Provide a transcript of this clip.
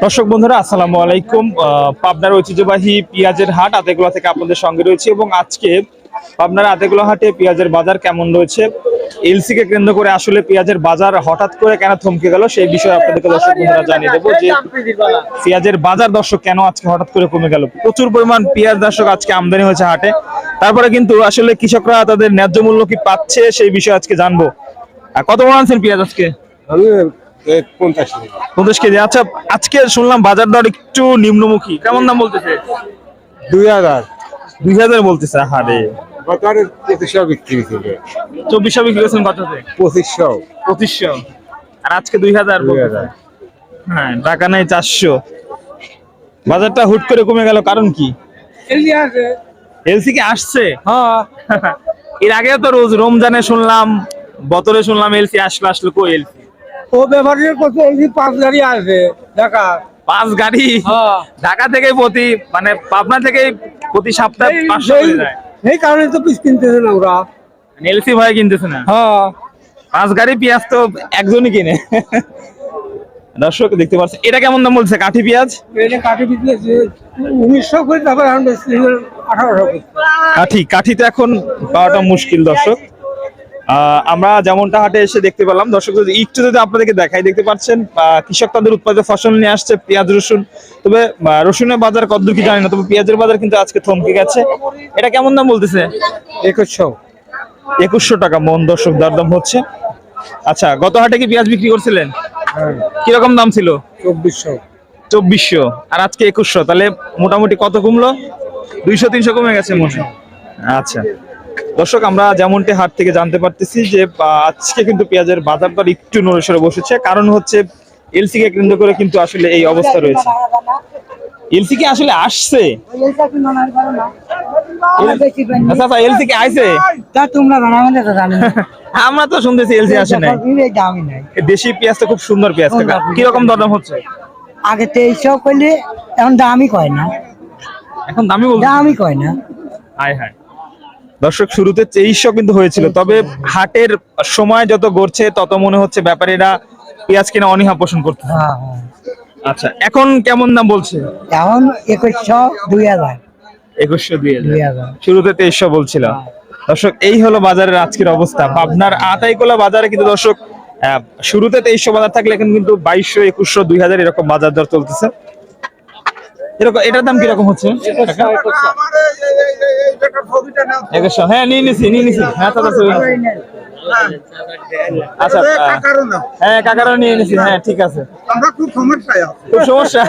দর্শক বন্ধুরা আসসালামু আলাইকুম। পাবনার ঐতিহ্যবাহী পেঁয়াজের হাট আতেগুলা থেকে আপনাদের সঙ্গে রয়েছে এবং আজকে পাবনার আতেগুলা হাটে পেঁয়াজের বাজার কেমন রয়েছে, এলসি কে কেন্দ্র করে আসলে পেঁয়াজের বাজার হঠাৎ করে কেন থমকে গেল সেই বিষয়ে আপনাদেরকে দর্শক বন্ধুরা জানিয়ে দেবো যে পেঁয়াজের বাজার দর্শক কেন আজকে হঠাৎ করে কমে গেল। প্রচুর পরিমাণ পেঁয়াজ দর্শক আজকে আমদানি হয়েছে হাটে, তারপরে কিন্তু আসলে কৃষকরা তাদের ন্যায্য মূল্য কি পাচ্ছে সেই বিষয়ে আজকে জানবো। কত বড় আনছেন পেঁয়াজ আজকে? 50 কেজি। আচ্ছা, আজকে শুনলাম বাজার দর একটু নিম্নমুখী, কেমন দাম বলতেছে? 2000 বলতেছে। হারে 2500 বিক্রি করে 2400 বিক্রি করেছেন কততে? 2500 আর আজকে 2000 বলতেছে। হ্যাঁ, টাকা নাই 400। বাজারটা হুট করে কমে গেল, কারণ কি? এলসি কি আসছে? হ্যাঁ, এর আগেও তো রোজ রমজানে শুনলাম, বতরে শুনলাম এলসি আসলো কই এলসি? ও ব্যাপারের কত এই 5 গাড়ি আছে ঢাকা। 5 গাড়ি হ্যাঁ, ঢাকা থেকে মানে পাবনা থেকে প্রতি সপ্তাহে 500 করে যায়। এই কারণে তো পিস কিনতেছে না ওরা। এলসি ভয় কিনতেছে না। হ্যাঁ, 5 গাড়ি পেঁয়াজ তো একজনই কিনে। দর্শক দেখতে পাচ্ছেন, এটা কেমন দাম বলছে কাঠি পেঁয়াজ? এটা কাটি বিজনেস 1900 করে, তারপর 1800। কাঠি তো এখন পাওয়াটা মুশকিল দর্শক। আমরা যেমনটা হাটে এসে দেখতে পেলাম দর্শক, যদি একটু যদি আপনাদেরকে দেখাই, দেখতে পাচ্ছেন কৃষক তাদের উৎপাদিত ফসল নিয়ে আসছে পেঁয়াজ রসুন। তবে রসুনের বাজার কতদূর কি জানি না, তবে পেঁয়াজের বাজার কিন্তু আজকে থমকে গেছে। এটা কেমন দাম বলতেছে? 2100 টাকা মন দর্শক দরদাম হচ্ছে। আচ্ছা, গত হাটে কি পেঁয়াজ বিক্রি করছিলেন? কিরকম দাম ছিল? 2400 আর আজকে 2100, তাহলে মোটামুটি কত কমলো? 200-300 কমে গেছে মনে। আচ্ছা দর্শক, আমরা যেমনটি হাট থেকে জানতে পারতেছি যে আজকে কিন্তু পেঁয়াজের বাজার দর একটু নড়েচড়ে বসেছে, কারণ হচ্ছে এলসি কে কেন্দ্র করে কিন্তু আসলে এই অবস্থা রয়েছে। এলসি কি আসলে আসছে? আচ্ছা, এলসি কি আইছে? আমরা তো শুনতেছি এলসি আসে নাই। দেশি পেঁয়াজ তো খুব সুন্দর পেঁয়াজ, কিরকম দরদাম হচ্ছে? আগে 2300 কইলে এখন দামই কয় না, এখন দামি দামই কয় না। হায় হায় দর্শক, শুরুতে 2300 কিন্তু হয়েছিল, তবে হাটের সময় যত গড়ছে তত মনে হচ্ছে ব্যাপারীরা পেঁয়াজ কিনা অনীহা পোষণ করতে। হ্যাঁ, আচ্ছা, এখন কেমন দাম বলছে? এখন 2100 2000 2100 2000 শুরুতে 2300 বলছিল। দর্শক, এই হলো বাজারের আজকের অবস্থা। পাবনার আতাইকোলা বাজারে কিন্তু দর্শক শুরুতে 2300 বাজার থাকলে এখন কিন্তু 2200, 2100, 2000 এরকম বাজার দর চলতেছে। এরকম এটার দাম কিরকম হচ্ছে? 2100। হ্যাঁ, নিয়ে নিছি। হ্যাঁ, আচ্ছা, হ্যাঁ কাকারও নিয়ে নিছি। হ্যাঁ, ঠিক আছে। আমরা খুব সমস্যায় আছি। খুব সমস্যা।